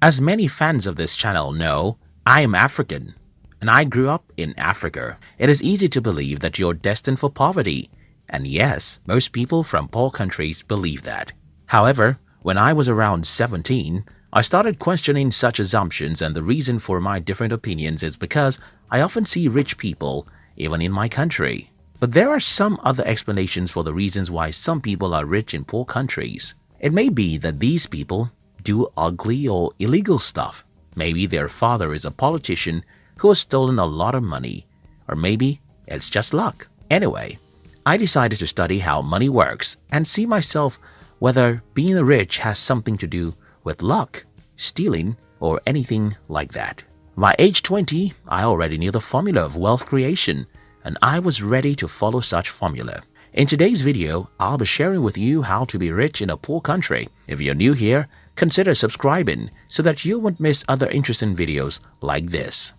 As many fans of this channel know, I am African, and I grew up in Africa. It is easy to believe that you're destined for poverty, and yes, most people from poor countries believe that. However, when I was around 17, I started questioning such assumptions, and the reason for my different opinions is because I often see rich people even in my country. But there are some other explanations for the reasons why some people are rich in poor countries. It may be that these people do ugly or illegal stuff. Maybe their father is a politician who has stolen a lot of money, or maybe it's just luck. Anyway, I decided to study how money works and see myself whether being rich has something to do with luck, stealing, or anything like that. By age 20, I already knew the formula of wealth creation, and I was ready to follow such formula. In today's video, I'll be sharing with you how to be rich in a poor country. If you're new here, consider subscribing so that you won't miss other interesting videos like this.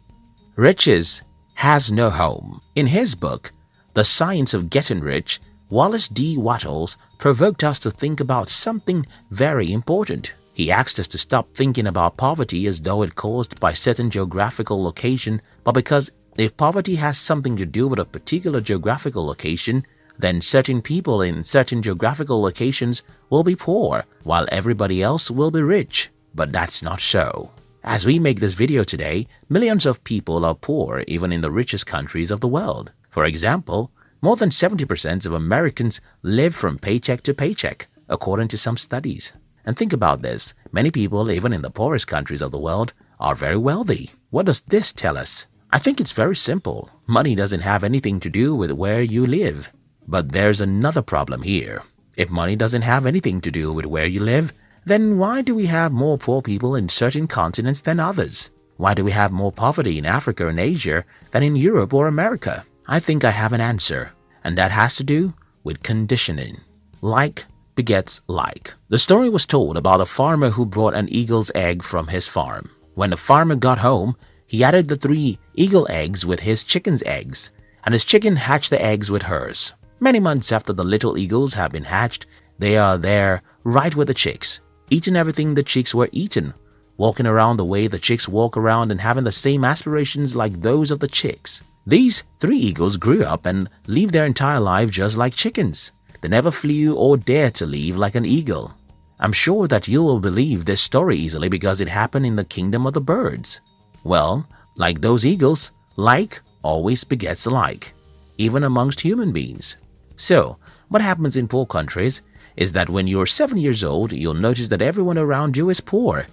Riches has no home. In his book, The Science of Getting Rich, Wallace D. Wattles provoked us to think about something very important. He asked us to stop thinking about poverty as though it caused by certain geographical location, but because if poverty has something to do with a particular geographical location, then certain people in certain geographical locations will be poor, while everybody else will be rich. But that's not so. As we make this video today, millions of people are poor even in the richest countries of the world. For example, more than 70% of Americans live from paycheck to paycheck, according to some studies. And think about this, many people even in the poorest countries of the world are very wealthy. What does this tell us? I think it's very simple. Money doesn't have anything to do with where you live. But there's another problem here. If money doesn't have anything to do with where you live, then why do we have more poor people in certain continents than others? Why do we have more poverty in Africa and Asia than in Europe or America? I think I have an answer, and that has to do with conditioning. Like begets like. The story was told about a farmer who brought an eagle's egg from his farm. When the farmer got home, he added the 3 eagle eggs with his chicken's eggs, and his chicken hatched the eggs with hers. Many months after the little eagles have been hatched, they are there right with the chicks, eating everything the chicks were eaten, walking around the way the chicks walk around and having the same aspirations like those of the chicks. These 3 eagles grew up and lived their entire life just like chickens. They never flew or dared to live like an eagle. I'm sure that you will believe this story easily because it happened in the kingdom of the birds. Well, like those eagles, like always begets like, even amongst human beings. So, what happens in poor countries is that when you're 7 years old, you'll notice that everyone around you is poor.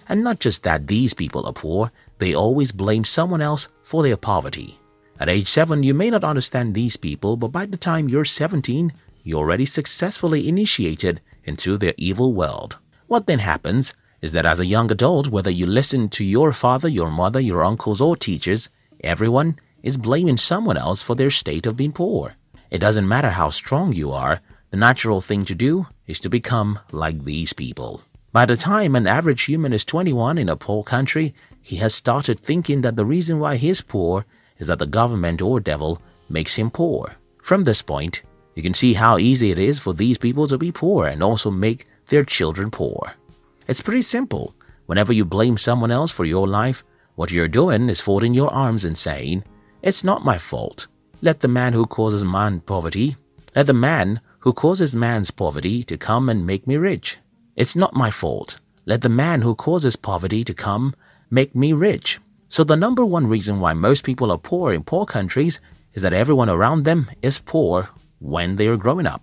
And not just that these people are poor, they always blame someone else for their poverty. At age 7, you may not understand these people, but by the time you're 17, you're already successfully initiated into their evil world. What then happens is that as a young adult, whether you listen to your father, your mother, your uncles or teachers, everyone is blaming someone else for their state of being poor. It doesn't matter how strong you are, the natural thing to do is to become like these people. By the time an average human is 21 in a poor country, he has started thinking that the reason why he is poor is that the government or devil makes him poor. From this point, you can see how easy it is for these people to be poor and also make their children poor. It's pretty simple. Whenever you blame someone else for your life, what you're doing is folding your arms and saying, "It's not my fault. Let the man who causes man's poverty to come and make me rich. It's not my fault. Let the man who causes poverty to come make me rich." So the number one reason why most people are poor in poor countries is that everyone around them is poor when they are growing up.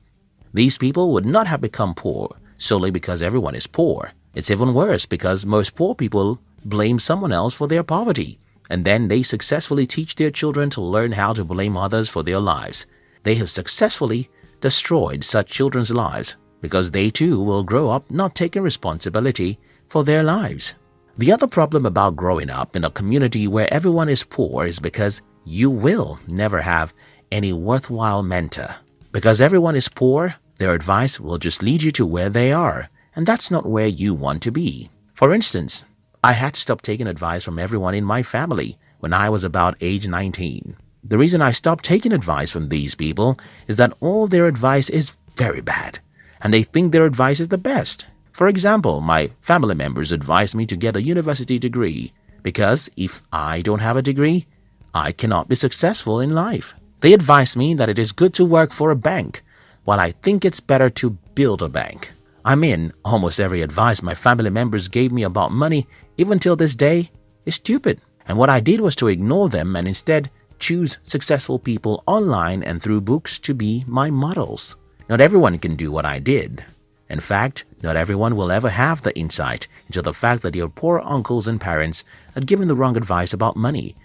These people would not have become poor solely because everyone is poor. It's even worse because most poor people blame someone else for their poverty, and then they successfully teach their children to learn how to blame others for their lives. They have successfully destroyed such children's lives because they too will grow up not taking responsibility for their lives. The other problem about growing up in a community where everyone is poor is because you will never have any worthwhile mentor. Because everyone is poor, their advice will just lead you to where they are, and that's not where you want to be. For instance, I had to stop taking advice from everyone in my family when I was about age 19. The reason I stopped taking advice from these people is that all their advice is very bad, and they think their advice is the best. For example, my family members advise me to get a university degree because if I don't have a degree, I cannot be successful in life. They advise me that it is good to work for a bank, while I think it's better to build a bank. I mean, almost every advice my family members gave me about money, even till this day, is stupid. And what I did was to ignore them and instead choose successful people online and through books to be my models. Not everyone can do what I did. In fact, not everyone will ever have the insight into the fact that your poor uncles and parents had given the wrong advice about money.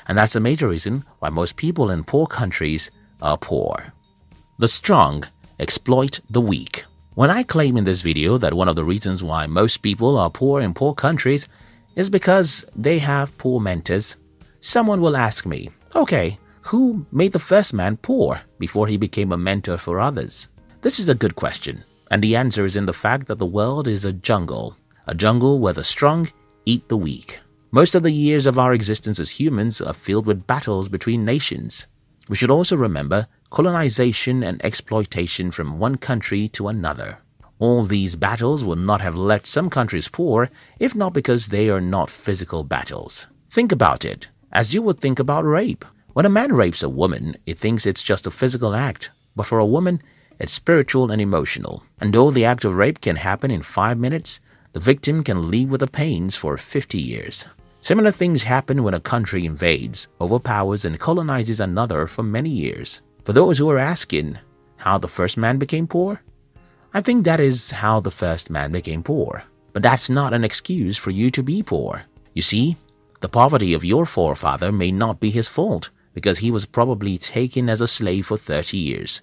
And that's a major reason why most people in poor countries are poor. The strong exploit the weak. When I claim in this video that one of the reasons why most people are poor in poor countries is because they have poor mentors, someone will ask me, okay, who made the first man poor before he became a mentor for others? This is a good question, and the answer is in the fact that the world is a jungle where the strong eat the weak. Most of the years of our existence as humans are filled with battles between nations. We should also remember colonization and exploitation from one country to another. All these battles would not have left some countries poor if not because they are not physical battles. Think about it, as you would think about rape. When a man rapes a woman, he thinks it's just a physical act, but for a woman, it's spiritual and emotional. And though the act of rape can happen in 5 minutes, the victim can live with the pains for 50 years. Similar things happen when a country invades, overpowers, and colonizes another for many years. For those who are asking how the first man became poor, I think that is how the first man became poor. But that's not an excuse for you to be poor. You see, the poverty of your forefather may not be his fault because he was probably taken as a slave for 30 years.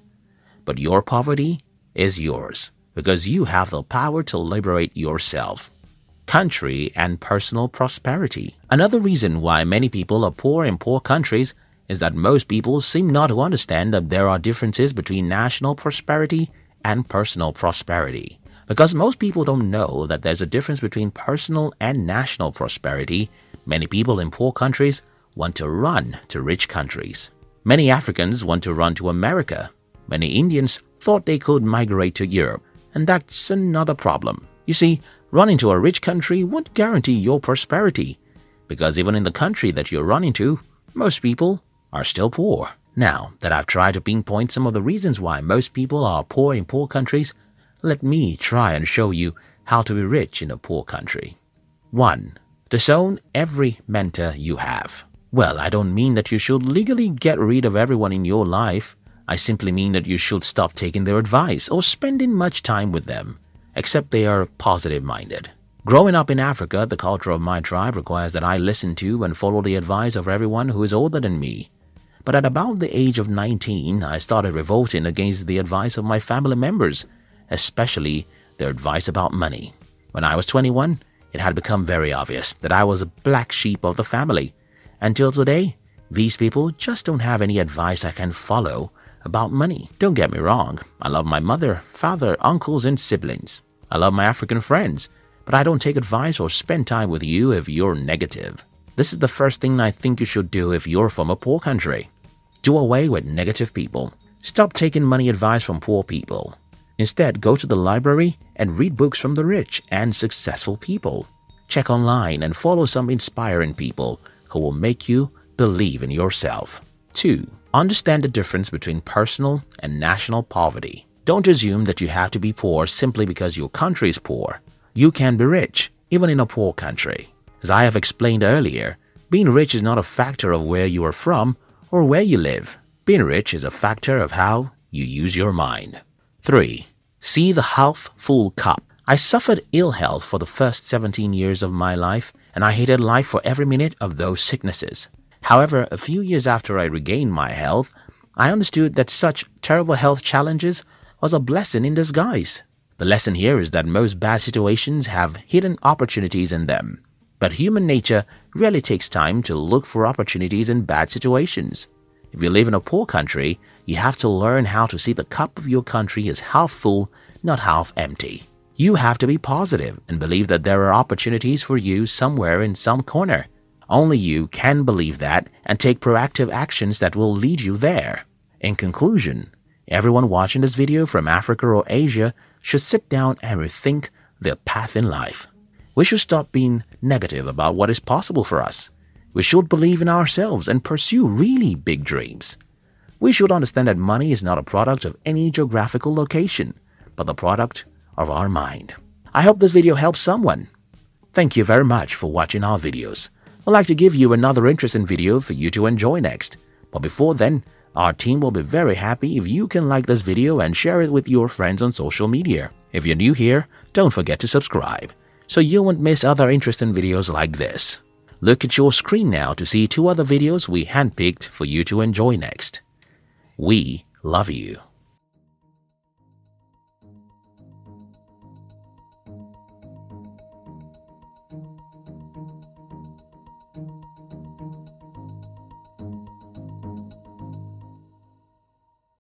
But your poverty is yours because you have the power to liberate yourself. Country and personal prosperity. Another reason why many people are poor in poor countries is that most people seem not to understand that there are differences between national prosperity and personal prosperity. Because most people don't know that there's a difference between personal and national prosperity, many people in poor countries want to run to rich countries. Many Africans want to run to America. Many Indians thought they could migrate to Europe, and that's another problem. You see, running to a rich country won't guarantee your prosperity, because even in the country that you're running to, most people are still poor. Now that I've tried to pinpoint some of the reasons why most people are poor in poor countries, let me try and show you how to be rich in a poor country. 1. Disown every mentor you have. Well, I don't mean that you should legally get rid of everyone in your life. I simply mean that you should stop taking their advice or spending much time with them, except they are positive-minded. Growing up in Africa, the culture of my tribe requires that I listen to and follow the advice of everyone who is older than me. But at about the age of 19, I started revolting against the advice of my family members, especially their advice about money. When I was 21, it had become very obvious that I was a black sheep of the family. Until today, these people just don't have any advice I can follow about money. Don't get me wrong, I love my mother, father, uncles, and siblings. I love my African friends, but I don't take advice or spend time with you if you're negative. This is the first thing I think you should do if you're from a poor country. Do away with negative people. Stop taking money advice from poor people. Instead, go to the library and read books from the rich and successful people. Check online and follow some inspiring people who will make you believe in yourself. 2. Understand the difference between personal and national poverty. Don't assume that you have to be poor simply because your country is poor. You can be rich, even in a poor country. As I have explained earlier, being rich is not a factor of where you are from or where you live. Being rich is a factor of how you use your mind. 3. See the half-full cup. I suffered ill health for the first 17 years of my life, and I hated life for every minute of those sicknesses. However, a few years after I regained my health, I understood that such terrible health challenges was a blessing in disguise. The lesson here is that most bad situations have hidden opportunities in them. But human nature really takes time to look for opportunities in bad situations. If you live in a poor country, you have to learn how to see the cup of your country as half full, not half empty. You have to be positive and believe that there are opportunities for you somewhere in some corner. Only you can believe that and take proactive actions that will lead you there. In conclusion, everyone watching this video from Africa or Asia should sit down and rethink their path in life. We should stop being negative about what is possible for us. We should believe in ourselves and pursue really big dreams. We should understand that money is not a product of any geographical location, but the product of our mind. I hope this video helps someone. Thank you very much for watching our videos. I'd like to give you another interesting video for you to enjoy next. But before then, our team will be very happy if you can like this video and share it with your friends on social media. If you're new here, don't forget to subscribe, so you won't miss other interesting videos like this. Look at your screen now to see 2 other videos we handpicked for you to enjoy next. We love you.